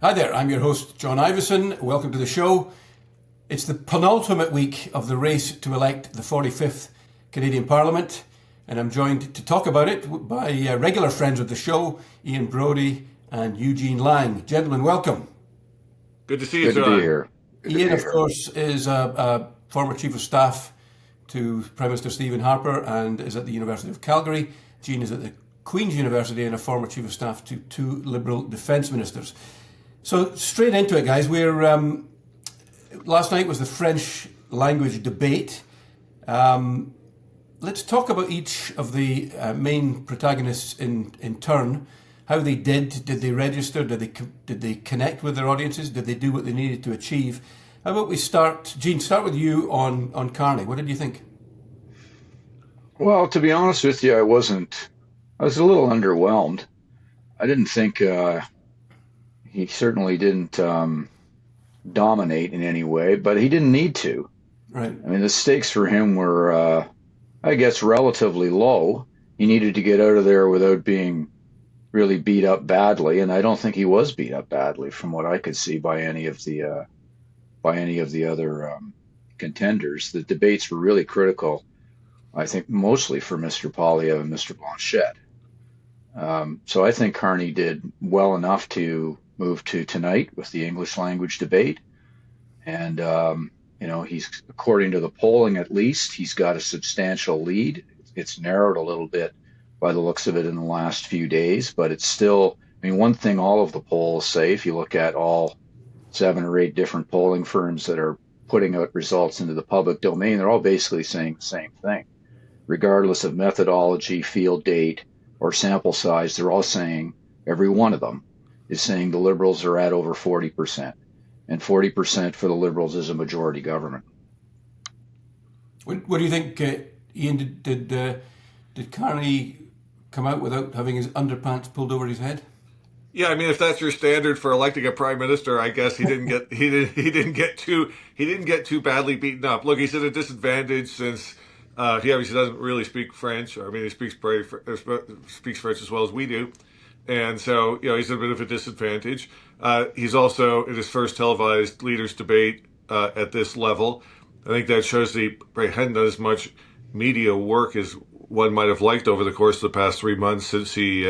Hi there, I'm your host, John Ivison. Welcome to the show. It's the penultimate week of the race to elect the 45th Canadian Parliament, and I'm joined to talk about it by regular friends of the show, Ian Brodie and Eugene Lang. Gentlemen, welcome. Good to see you, John. Good to be here. Ian, of course, is a former Chief of Staff to Prime Minister Stephen Harper and is at the University of Calgary. Eugene is at the Queen's University and a former Chief of Staff to two Liberal Defence Ministers. So straight into it, guys. Last night was the French language debate. Let's talk about each of the main protagonists in turn. How they did they register? Did they connect with their audiences? Did they do what they needed to achieve? How about we start, Gene, start with you on Carney. What did you think? Well, to be honest with you, I was a little underwhelmed. I didn't think he certainly didn't dominate in any way, but he didn't need to. Right. I mean, the stakes for him were, I guess, relatively low. He needed to get out of there without being really beat up badly, and I don't think he was beat up badly from what I could see by any of the other contenders. The debates were really critical, I think, mostly for Mr. Poilievre and Mr. Blanchet. So I think Carney did well enough to move to tonight with the English language debate. And, he's, according to the polling at least, he's got a substantial lead. It's narrowed a little bit by the looks of it in the last few days, but it's still, one thing all of the polls say, if you look at all 7 or 8 different polling firms that are putting out results into the public domain, they're all basically saying the same thing. Regardless of methodology, field date, or sample size, they're all saying, every one of them is saying the Liberals are at over 40%. And 40% for the Liberals is a majority government. What do you think, Ian? Did Carney come out without having his underpants pulled over his head? Yeah, if that's your standard for electing a prime minister, I guess he didn't get too badly beaten up. Look, he's at a disadvantage since he obviously doesn't really speak French. He speaks French as well as we do, and so he's at a bit of a disadvantage. He's also in his first televised leaders debate at this level. I think that shows that he hadn't done as much media work as one might have liked over the course of the past 3 months since he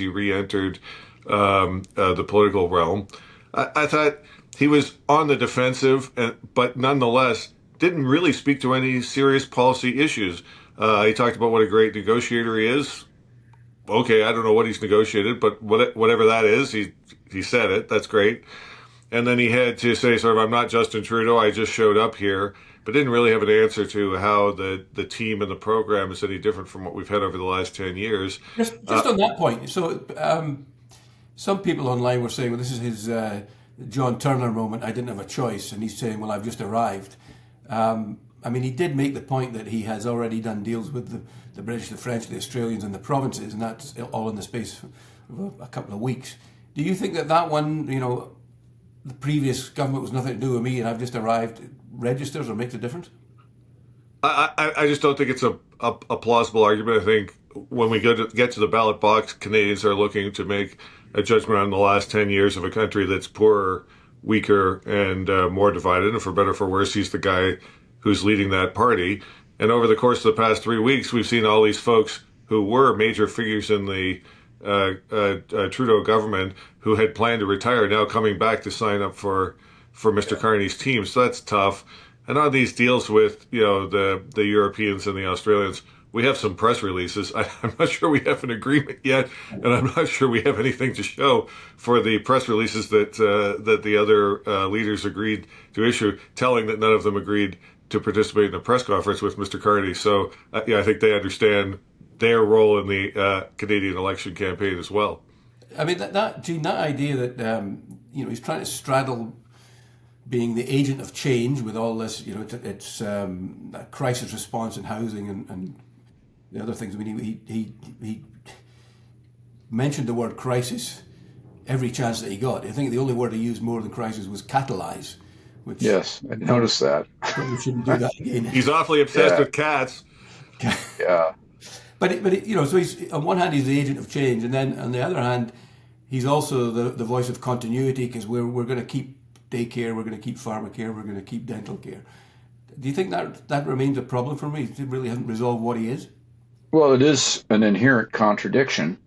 re-entered the political realm. I thought he was on the defensive, but nonetheless didn't really speak to any serious policy issues. He talked about what a great negotiator he is. Okay, I don't know what he's negotiated, but whatever that is, he said it. That's great. And then he had to say sort of, I'm not Justin Trudeau, I just showed up here, but didn't really have an answer to how the team and the program is any different from what we've had over the last 10 years. Just on that point, so some people online were saying, well, this is his John Turner moment, I didn't have a choice, and he's saying, well, I've just arrived. He did make the point that he has already done deals with the British, the French, the Australians and the provinces, and that's all in the space of a couple of weeks. Do you think that one, the previous government was nothing to do with me and I've just arrived, registers or makes a difference? I just don't think it's a plausible argument. I think when we get to the ballot box, Canadians are looking to make a judgment on the last 10 years of a country that's poorer, weaker, and more divided. And for better or for worse, he's the guy who's leading that party. And over the course of the past 3 weeks, we've seen all these folks who were major figures in the Trudeau government who had planned to retire now coming back to sign up for Mr. Carney's team. So that's tough. And on these deals with the Europeans and the Australians, we have some press releases. I'm not sure we have an agreement yet, and I'm not sure we have anything to show for the press releases that the other leaders agreed to issue, telling that none of them agreed to participate in a press conference with Mr. Carney. So I think they understand their role in the Canadian election campaign as well. Gene, that idea that he's trying to straddle being the agent of change with all this, it's crisis response in housing and the other things. He mentioned the word crisis every chance that he got. I think the only word he used more than crisis was catalyze. Which, yes, I noticed that. We shouldn't do that again. He's awfully obsessed with cats. Yeah. But so he's on one hand he's the agent of change, and then on the other hand he's also the voice of continuity, because we're going to keep daycare, we're going to keep pharmacare, we're going to keep dental care. Do you think that remains a problem for me? He really hasn't resolved what he is? Well, it is an inherent contradiction.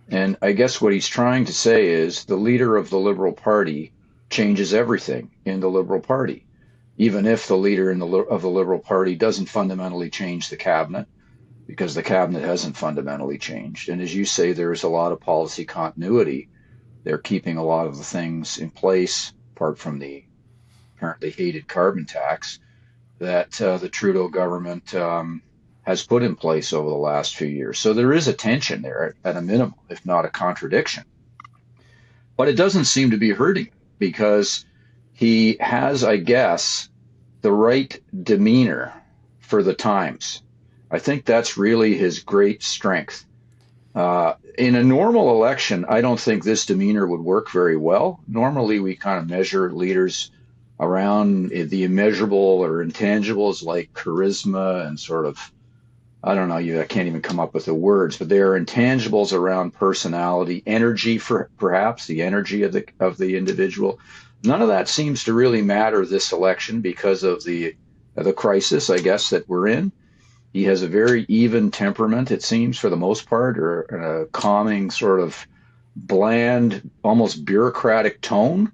And I guess what he's trying to say is the leader of the Liberal Party changes everything in the Liberal Party, even if the leader of the Liberal Party doesn't fundamentally change the cabinet, because the cabinet hasn't fundamentally changed. And as you say, there's a lot of policy continuity. They're keeping a lot of the things in place, apart from the apparently hated carbon tax, that the Trudeau government has put in place over the last few years. So there is a tension there at a minimum, if not a contradiction. But it doesn't seem to be hurting, because he has, I guess, the right demeanor for the times. I think that's really his great strength. In a normal election, I don't think this demeanor would work very well. Normally, we kind of measure leaders around the immeasurable or intangibles like charisma and sort of, I don't know, I can't even come up with the words, but there are intangibles around personality, energy, for perhaps the energy of the individual. None of that seems to really matter this election because of the crisis, I guess, that we're in. He has a very even temperament, it seems, for the most part, or a calming, sort of bland, almost bureaucratic tone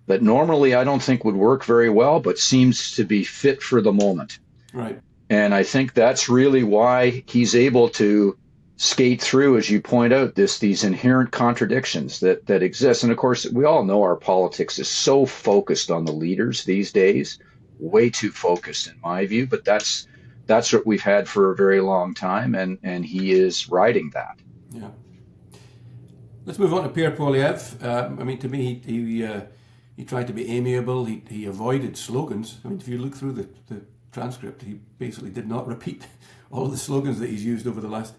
that normally I don't think would work very well, but seems to be fit for the moment. Right. And I think that's really why he's able to skate through, as you point out, these inherent contradictions that exist. And of course, we all know our politics is so focused on the leaders these days, way too focused in my view, but that's what we've had for a very long time, and he is riding that. Yeah. Let's move on to Pierre Poilievre. I mean, to me, he tried to be amiable. He avoided slogans. I mean, if you look through the transcript, he basically did not repeat all of the slogans that he's used over the last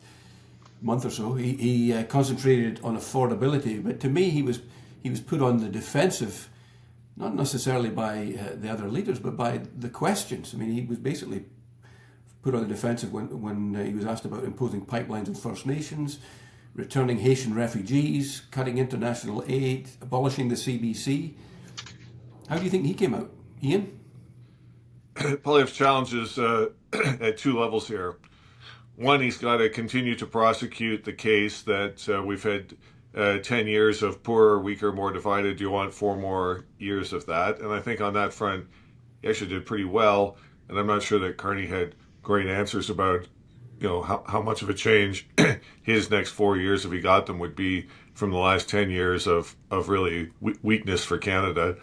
month or so. He concentrated on affordability, but to me, he was put on the defensive, not necessarily by the other leaders, but by the questions. I mean, he was basically put on the defensive when he was asked about imposing pipelines in First Nations, returning Haitian refugees, cutting international aid, abolishing the CBC. How do you think he came out, Ian? Poilievre's challenge is at two levels here. One, he's got to continue to prosecute the case that we've had 10 years of poorer, weaker, more divided. Do you want 4 more years of that? And I think on that front, he actually did pretty well. And I'm not sure that Carney had great answers about, how much of a change his next 4 years, if he got them, would be from the last 10 years of really weakness for Canada.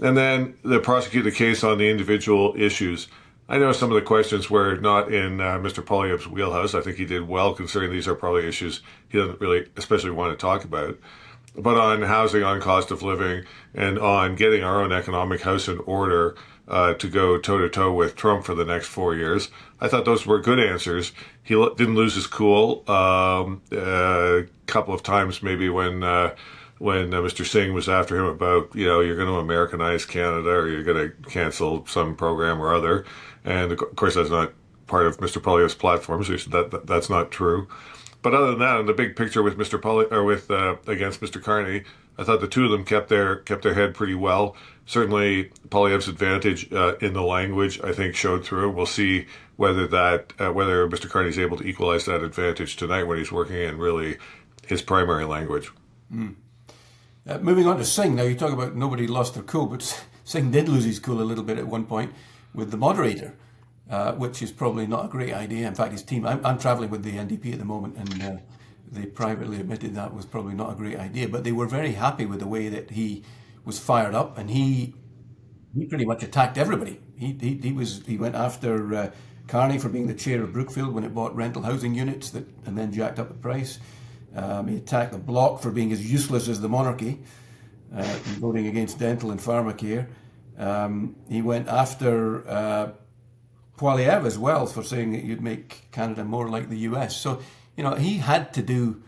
And then the prosecute the case on the individual issues. I know some of the questions were not in Mr. Poilievre's wheelhouse. I think he did well, considering these are probably issues he doesn't really especially want to talk about. But on housing, on cost of living, and on getting our own economic house in order to go toe-to-toe with Trump for the next 4 years, I thought those were good answers. He didn't lose his cool a couple of times, maybe when Mr. Singh was after him about, you're going to Americanize Canada or you're going to cancel some program or other. And of course, that's not part of Mr. Poilievre's platform, so he said that's not true. But other than that, in the big picture with Mr. against Mr. Carney, I thought the two of them kept their head pretty well. Certainly, Poilievre's advantage in the language, I think, showed through. We'll see whether Mr. Carney's able to equalize that advantage tonight when he's working in really his primary language. Mm. Moving on to Singh, now you talk about nobody lost their cool, but Singh did lose his cool a little bit at one point with the moderator, which is probably not a great idea. In fact, his team, I'm travelling with the NDP at the moment, and they privately admitted that was probably not a great idea, but they were very happy with the way that he was fired up, and he pretty much attacked everybody. He went after Carney for being the chair of Brookfield when it bought rental housing units and then jacked up the price. He attacked the Bloc for being as useless as the monarchy, voting against dental and pharmacare. He went after Poilievre as well for saying that you'd make Canada more like the US. So, he had to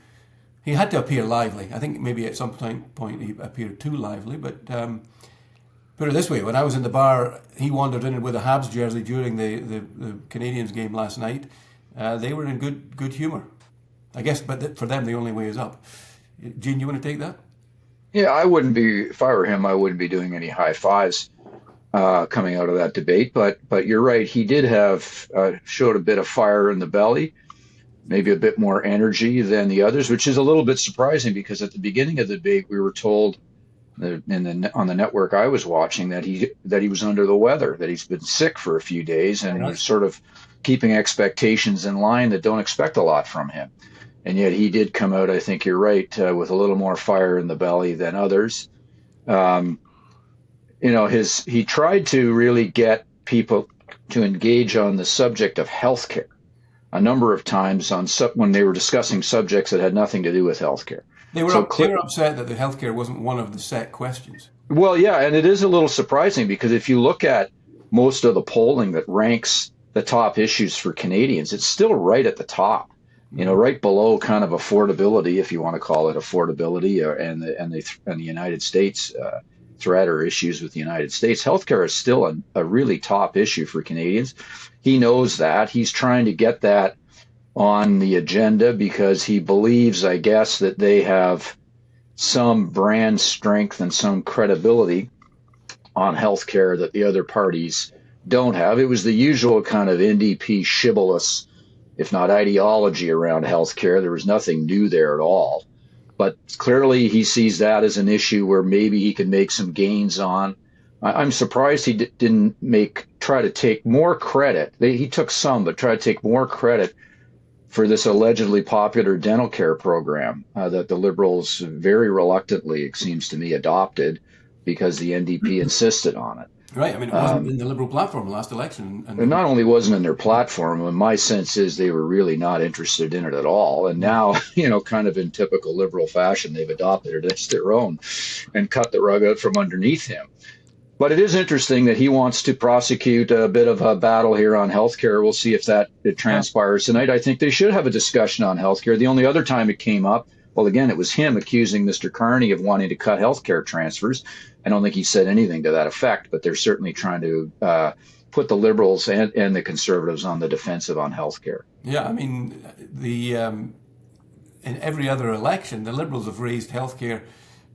appear lively. I think maybe at some point he appeared too lively, but put it this way, when I was in the bar, he wandered in with a Habs jersey during the Canadians game last night. They were in good humour, I guess, but for them the only way is up. Eugene, you want to take that? Yeah, I wouldn't be, if I were him, I wouldn't be doing any high fives coming out of that debate. But you're right. He did have showed a bit of fire in the belly, maybe a bit more energy than the others, which is a little bit surprising because at the beginning of the debate we were told on the network I was watching that he was under the weather, that he's been sick for a few days, and he was sort of keeping expectations in line that don't expect a lot from him. And yet he did come out, I think you're right, with a little more fire in the belly than others. Um, he tried to really get people to engage on the subject of healthcare a number of times when they were discussing subjects that had nothing to do with healthcare. They were upset that the healthcare wasn't one of the set questions. Well, yeah, and it is a little surprising because if you look at most of the polling that ranks the top issues for Canadians, it's still right at the top. Right below kind of affordability, if you want to call it affordability, and the United States threat or issues with the United States. Healthcare is still a really top issue for Canadians. He knows that. He's trying to get that on the agenda because he believes, I guess, that they have some brand strength and some credibility on healthcare that the other parties don't have. It was the usual kind of NDP shibboleth, if not ideology, around healthcare. There was nothing new there at all. But clearly he sees that as an issue where maybe he can make some gains on. I'm surprised he didn't try to take more credit. He took some, but try to take more credit for this allegedly popular dental care program that the Liberals very reluctantly, it seems to me, adopted because the NDP insisted on it. Right. I mean, it wasn't in the Liberal platform last election. And not only wasn't in their platform, and my sense is they were really not interested in it at all. And now, kind of in typical Liberal fashion, they've adopted it as their own and cut the rug out from underneath him. But it is interesting that he wants to prosecute a bit of a battle here on healthcare. We'll see if it transpires tonight. I think they should have a discussion on healthcare. The only other time it came up, well, again, it was him accusing Mr. Carney of wanting to cut healthcare transfers. I don't think he said anything to that effect, but they're certainly trying to put the Liberals and the Conservatives on the defensive on healthcare. Yeah, I mean, in every other election, the Liberals have raised healthcare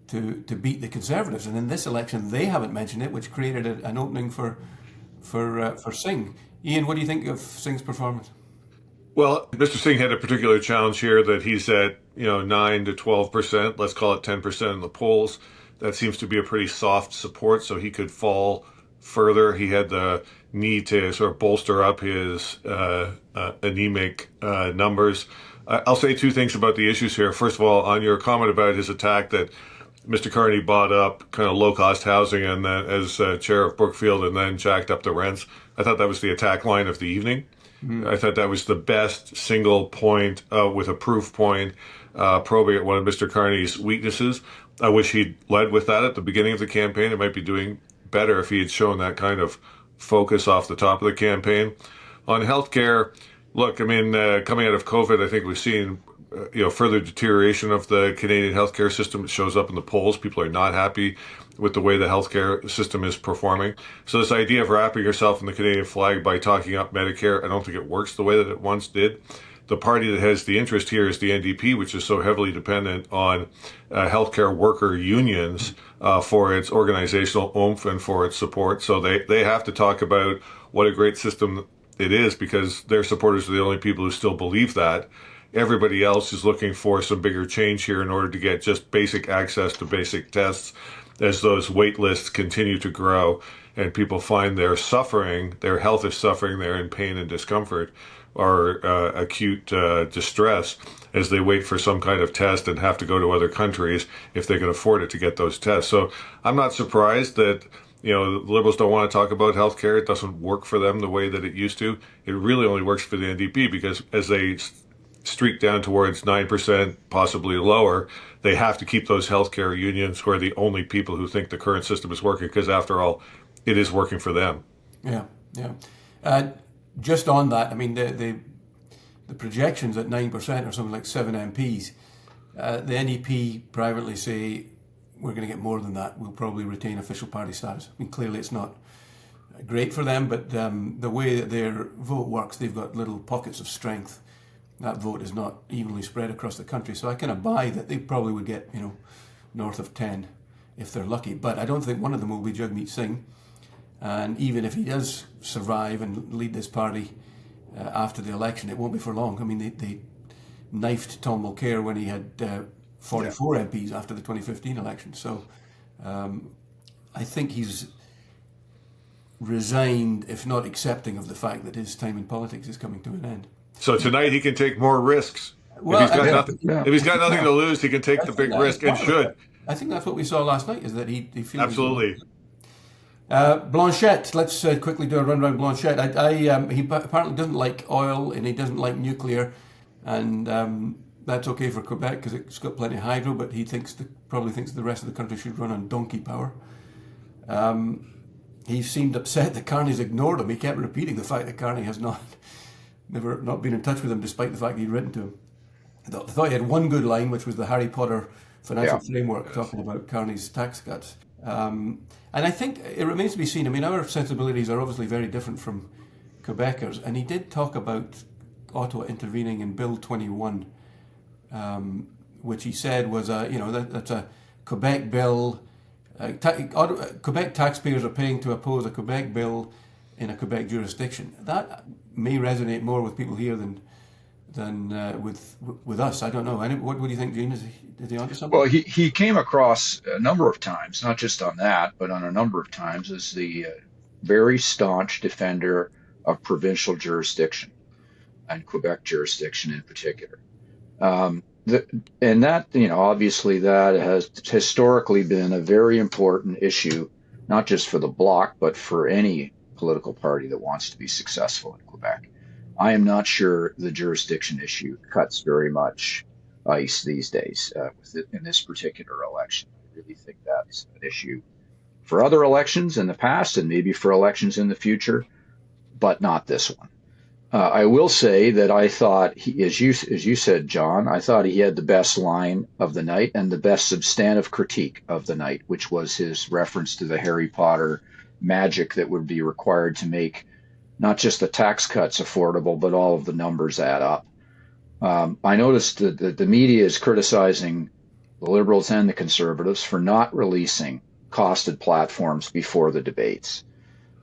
to beat the Conservatives, and in this election they haven't mentioned it, which created an opening for Singh. Ian, what do you think of Singh's performance? Well, Mr. Singh had a particular challenge here that he's at 9 to 12%, let's call it 10% in the polls. That seems to be a pretty soft support, so he could fall further. He had the need to sort of bolster up his anemic numbers. I'll say two things about the issues here. First of all, on your comment about his attack that Mr. Carney bought up kind of low-cost housing and then as chair of Brookfield and then jacked up the rents. I thought that was the attack line of the evening. I thought that was the best single point with a proof point probing at one of Mr. Carney's weaknesses. I wish he'd led with that at the beginning of the campaign. It might be doing better if he had shown that kind of focus off the top of the campaign. On healthcare, look, I mean, coming out of COVID, I think we've seen further deterioration of the Canadian healthcare system. It shows up in the polls. People are not happy with the way the healthcare system is performing. So this idea of wrapping yourself in the Canadian flag by talking up Medicare, I don't think it works the way that it once did. The party that has the interest here is the NDP, which is so heavily dependent on healthcare worker unions for its organizational oomph and for its support. So they have to talk about what a great system it is because their supporters are the only people who still believe that. Everybody else is looking for some bigger change here in order to get just basic access to basic tests as those wait lists continue to grow and people find they're suffering, their health is suffering, they're in pain and discomfort or acute distress as they wait for some kind of test and have to go to other countries if they can afford it to get those tests. So I'm not surprised that the Liberals don't want to talk about healthcare. It doesn't work for them the way that it used to. It really only works for the NDP because as they streak down towards 9%, possibly lower, they have to keep those healthcare unions who are the only people who think the current system is working because after all, it is working for them. Yeah. Just on that, I mean, the projections at 9% or something like 7 MPs, the NEP privately say we're going to get more than that. We'll probably retain official party status. I mean, clearly it's not great for them, but the way that their vote works, they've got little pockets of strength. That vote is not evenly spread across the country. So I kind of buy that they probably would get, north of 10 if they're lucky. But I don't think one of them will be Jagmeet Singh. And even if he does survive and lead this party after the election, it won't be for long. I mean, they knifed Tom Mulcair when he had 44 MPs after the 2015 election. So I think he's resigned, if not accepting, of the fact that his time in politics is coming to an end. So tonight he can take more risks. Well, if he's got nothing to lose, he can take the big risk and should. I think that's what we saw last night, is that he feels... Absolutely. Blanchet, let's quickly do a run around Blanchet. He apparently doesn't like oil and he doesn't like nuclear, and that's okay for Quebec because it's got plenty of hydro, but he probably thinks the rest of the country should run on donkey power. He seemed upset that Carney's ignored him. He kept repeating the fact that Carney has not been in touch with him, despite the fact he'd written to him. I thought he had one good line, which was the Harry Potter financial framework, talking about Carney's tax cuts. And I think it remains to be seen. I mean, our sensibilities are obviously very different from Quebecers, and he did talk about Ottawa intervening in Bill 21, which he said was that's a Quebec bill. Quebec taxpayers are paying to oppose a Quebec bill in a Quebec jurisdiction. That may resonate more with people here than with us. I don't know. What do you think, Gene? Is he onto something? Well, he came across a number of times, not just on that, but on a number of times, as the very staunch defender of provincial jurisdiction and Quebec jurisdiction in particular. And that, obviously that has historically been a very important issue, not just for the Bloc, but for any political party that wants to be successful in Quebec. I am not sure the jurisdiction issue cuts very much ice these days in this particular election. I really think that's an issue for other elections in the past and maybe for elections in the future, but not this one. I will say that I thought, as you said, John, I thought he had the best line of the night and the best substantive critique of the night, which was his reference to the Harry Potter magic that would be required to make not just the tax cuts affordable, but all of the numbers add up. I noticed that the media is criticizing the Liberals and the Conservatives for not releasing costed platforms before the debates.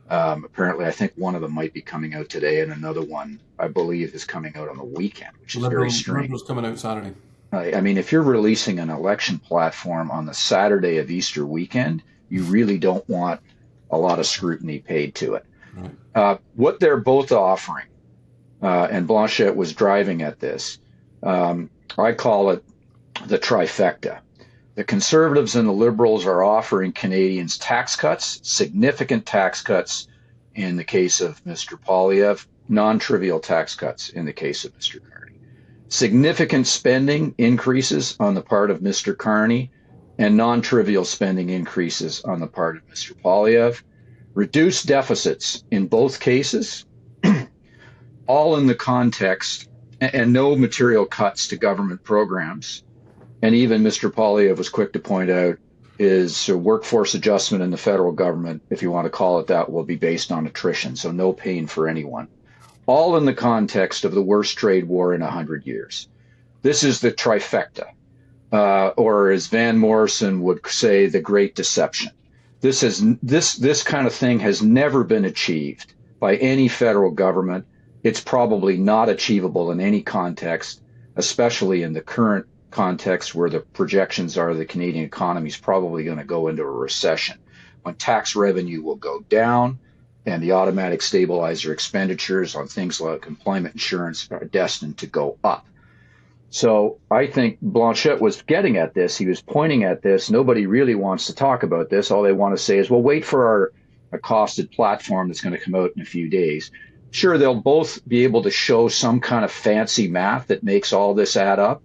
Apparently, I think one of them might be coming out today, and another one, I believe, is coming out on the weekend, which is very strange. Liberals coming out Saturday. I mean, if you're releasing an election platform on the Saturday of Easter weekend, you really don't want a lot of scrutiny paid to it. Right. What they're both offering, and Blanchet was driving at this, I call it the trifecta. The Conservatives and the Liberals are offering Canadians tax cuts, significant tax cuts in the case of Mr. Poilievre, non-trivial tax cuts in the case of Mr. Carney. Significant spending increases on the part of Mr. Carney and non-trivial spending increases on the part of Mr. Poilievre. Reduced deficits in both cases, all in the context, and no material cuts to government programs. And even Mr. Poilievre was quick to point out is a workforce adjustment in the federal government, if you want to call it that, will be based on attrition, so no pain for anyone. All in the context of the worst trade war in 100 years. This is the trifecta, or as Van Morrison would say, the great deception. This kind of thing has never been achieved by any federal government. It's probably not achievable in any context, especially in the current context where the projections are the Canadian economy is probably going to go into a recession, when tax revenue will go down and the automatic stabilizer expenditures on things like employment insurance are destined to go up. So I think Blanchet was getting at this. He was pointing at this. Nobody really wants to talk about this. All they want to say is, well, wait for our costed platform that's going to come out in a few days. Sure, they'll both be able to show some kind of fancy math that makes all this add up.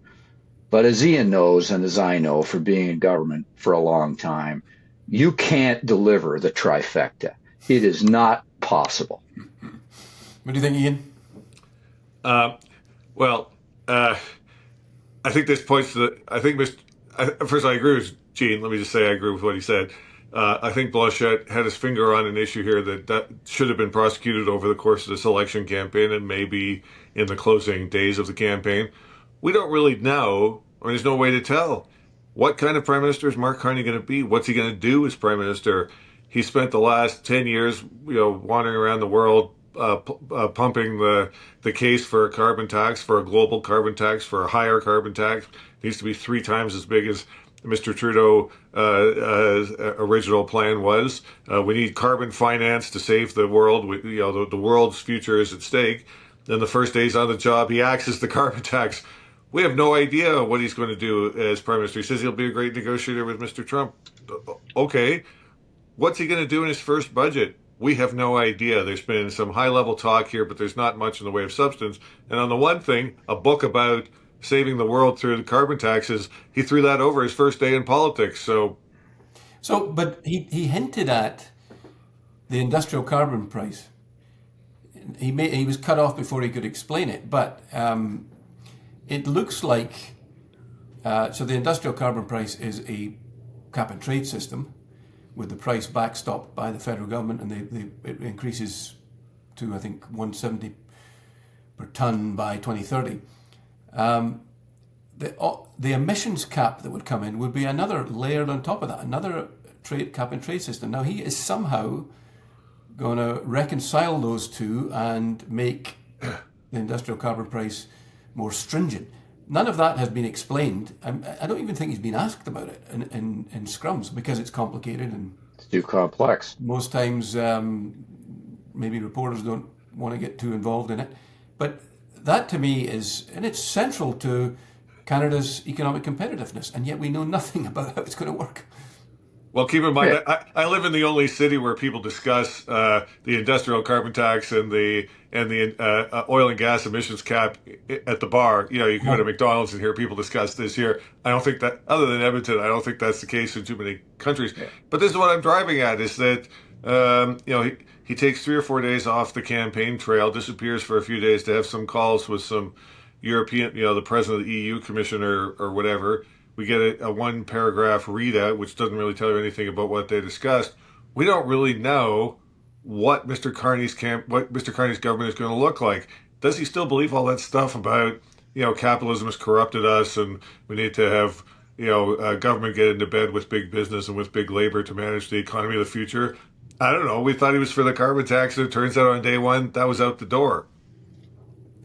But as Ian knows, and as I know, for being in government for a long time, you can't deliver the trifecta. It is not possible. What do you think, Ian? I think this points to first, I agree with Gene. Let me just say I agree with what he said. I think Blanchet had his finger on an issue here that should have been prosecuted over the course of this election campaign and maybe in the closing days of the campaign. We don't really know, or there's no way to tell what kind of prime minister is Mark Carney going to be? What's he going to do as prime minister? He spent the last 10 years, wandering around the world, pumping the case for a carbon tax, for a global carbon tax, for a higher carbon tax. It needs to be 3 times as big as Mr. Trudeau's original plan was. We need carbon finance to save the world. The world's future is at stake. Then the first day he's on the job, he axes the carbon tax. We have no idea what he's going to do as prime minister. He says he'll be a great negotiator with Mr. Trump. Okay. What's he going to do in his first budget? We have no idea. There's been some high-level talk here, but there's not much in the way of substance. And on the one thing, a book about saving the world through the carbon taxes, he threw that over his first day in politics. But he hinted at the industrial carbon price. He was cut off before he could explain it. But it looks like so the industrial carbon price is a cap and trade system, with the price backstopped by the federal government, and it increases to, I think, 170 per tonne by 2030. The emissions cap that would come in would be another layered on top of that, another cap and trade system. Now, he is somehow going to reconcile those two and make the industrial carbon price more stringent. None of that has been explained. I don't even think he's been asked about it in scrums, because it's complicated and It's too complex. most times maybe reporters don't want to get too involved in it. But that to me and it's central to Canada's economic competitiveness, and yet we know nothing about how it's going to work. Well, keep in mind, I live in the only city where people discuss the industrial carbon tax and the oil and gas emissions cap at the bar. You can go to McDonald's and hear people discuss this here. I don't think that, other than Edmonton, I don't think that's the case in too many countries. Yeah. But this is what I'm driving at, is that he takes 3 or 4 days off the campaign trail, disappears for a few days to have some calls with some European, the president of the EU commissioner or whatever. We get a 1-paragraph readout, which doesn't really tell you anything about what they discussed. We don't really know what Mr. Carney's government is going to look like. Does he still believe all that stuff about capitalism has corrupted us, and we need to have government get into bed with big business and with big labor to manage the economy of the future? I don't know. We thought he was for the carbon tax, and it turns out on day one that was out the door.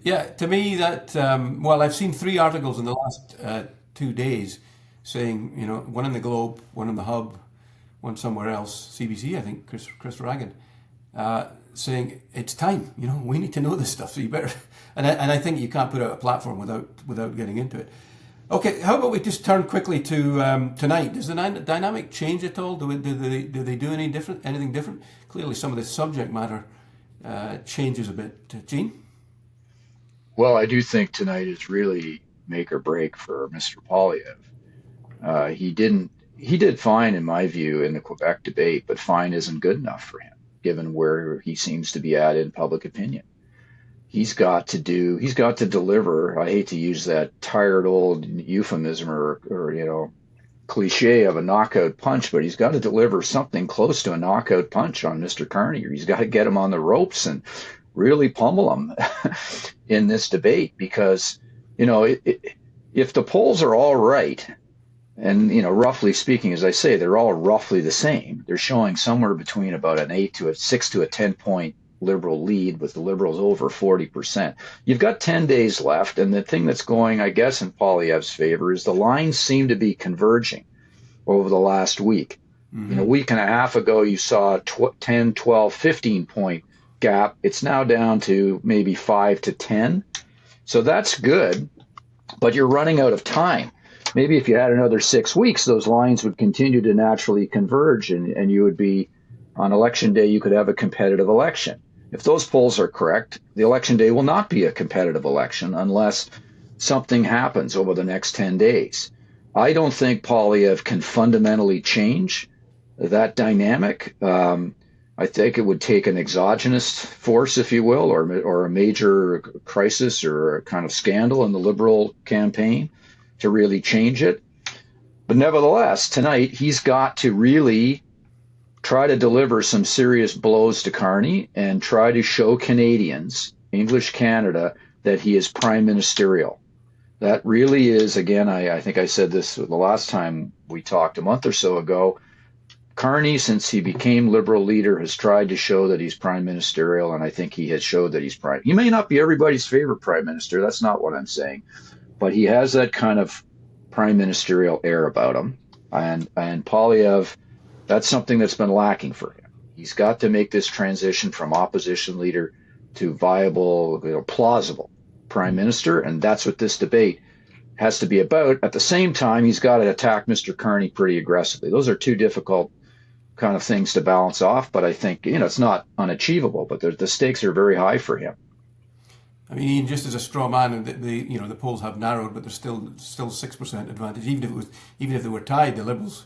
Yeah, to me that I've seen 3 articles in the last 2 days saying, one in the Globe, one in the Hub, one somewhere else, CBC, I think, Chris Ragan, saying it's time. We need to know this stuff. So you better, and I think you can't put out a platform without getting into it. Okay, how about we just turn quickly to tonight? Does the dynamic change at all? Do they do anything different? Clearly, some of the subject matter changes a bit. Gene? Well, I do think tonight is really make or break for Mr. Poilievre. He did fine, in my view, in the Quebec debate, but fine isn't good enough for him, given where he seems to be at in public opinion. He's got to deliver. I hate to use that tired old euphemism or cliche of a knockout punch, but he's got to deliver something close to a knockout punch on Mr. Carney. He's got to get him on the ropes and really pummel him in this debate, because if the polls are all right, and roughly speaking, as I say, they're all roughly the same. They're showing somewhere between about an 8 to a 6 to a 10-point Liberal lead, with the Liberals over 40%. You've got 10 days left, and the thing that's going, I guess, in Poilievre's favor is the lines seem to be converging over the last week. Mm-hmm. A week and a half ago, you saw a 10, 12, 15-point gap. It's now down to maybe 5 to 10. So that's good, but you're running out of time. Maybe if you had another 6 weeks, those lines would continue to naturally converge, and you would be, on election day, you could have a competitive election. If those polls are correct, the election day will not be a competitive election unless something happens over the next 10 days. I don't think Poilievre can fundamentally change that dynamic. I think it would take an exogenous force, if you will, or a major crisis or a kind of scandal in the Liberal campaign to really change it. But nevertheless, tonight he's got to really try to deliver some serious blows to Carney and try to show Canadians, English Canada, that he is prime ministerial. That really is, again, I think I said this the last time we talked a month or so ago. Carney, since he became Liberal leader, has tried to show that he's prime ministerial, and I think he has showed that he's prime. He may not be everybody's favorite prime minister. That's not what I'm saying, but he has that kind of prime ministerial air about him. And Poilievre, that's something that's been lacking for him. He's got to make this transition from opposition leader to viable, plausible prime minister, and that's what this debate has to be about. At the same time, he's got to attack Mr. Carney pretty aggressively. Those are two difficult kind of things to balance off, but I think, it's not unachievable, but the stakes are very high for him. I mean, Ian, just as a straw man, and the polls have narrowed, but there's still 6% advantage. Even if they were tied, the Liberals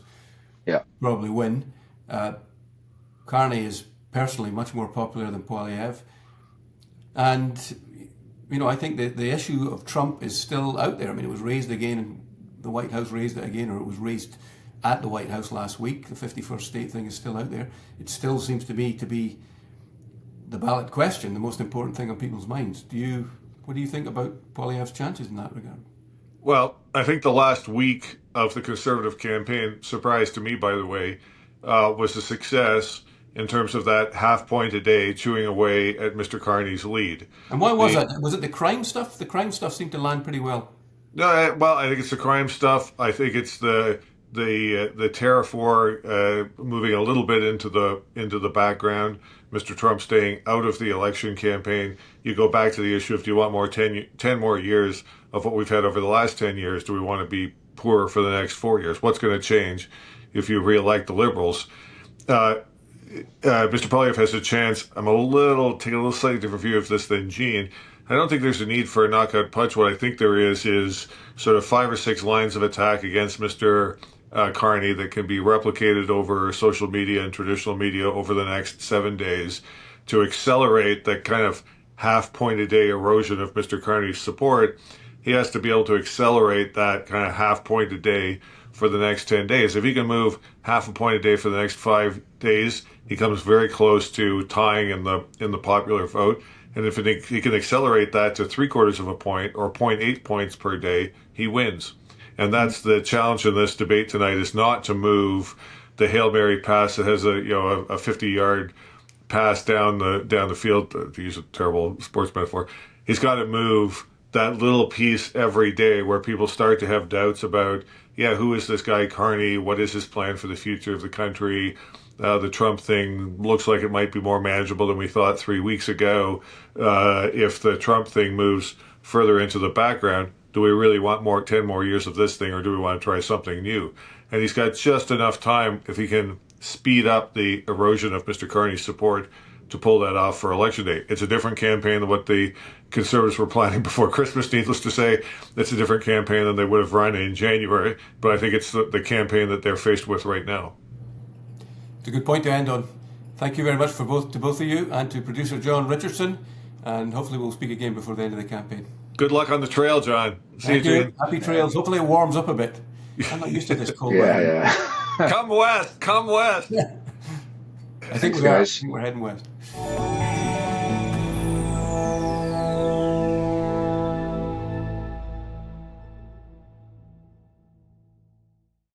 probably win. Carney is personally much more popular than Poilievre, and I think the issue of Trump is still out there. I mean, it was raised again, and the White House raised it again, or it was raised at the White House last week. The 51st state thing is still out there. It still seems to me to be the ballot question, the most important thing on people's minds. What do you think about Poilievre's chances in that regard? Well, I think the last week of the Conservative campaign, surprise to me, by the way, was a success in terms of that half point a day chewing away at Mr. Carney's lead. And why was that? Was it the crime stuff? The crime stuff seemed to land pretty well. No, I think it's the crime stuff. I think it's the tariff war moving a little bit into the background. Mr. Trump staying out of the election campaign. You go back to the issue of, do you want 10 more years of what we've had over the last 10 years? Do we want to be poorer for the next 4 years? What's going to change if you re-elect the Liberals? Mr. Poilievre has a chance. I'm taking a little slightly different view of this than Eugene. I don't think there's a need for a knockout punch. What I think there is sort of 5 or 6 lines of attack against Mr. Carney that can be replicated over social media and traditional media over the next 7 days to accelerate that kind of half point a day erosion of Mr. Carney's support. He has to be able to accelerate that kind of half point a day for the next 10 days. If he can move half a point a day for the next 5 days, he comes very close to tying in the popular vote. And if he can accelerate that to 3/4 of a point or 0.8 points per day, he wins. And that's the challenge in this debate tonight, is not to move the Hail Mary pass that has a 50-yard pass down the field, to use a terrible sports metaphor. He's got to move that little piece every day where people start to have doubts about, who is this guy Carney? What is his plan for the future of the country? The Trump thing looks like it might be more manageable than we thought 3 weeks ago. If the Trump thing moves further into the background, do we really want 10 more years of this thing, or do we want to try something new? And he's got just enough time, if he can speed up the erosion of Mr. Carney's support, to pull that off for Election Day. It's a different campaign than what the Conservatives were planning before Christmas, needless to say. It's a different campaign than they would have run in January, but I think it's the campaign that they're faced with right now. It's a good point to end on. Thank you very much to both of you, and to producer John Richardson, and hopefully we'll speak again before the end of the campaigin. Good luck on the trail, John. See you, Gene. Happy trails. Hopefully it warms up a bit. I'm not used to this cold weather. Yeah. Come west. I think we're heading west.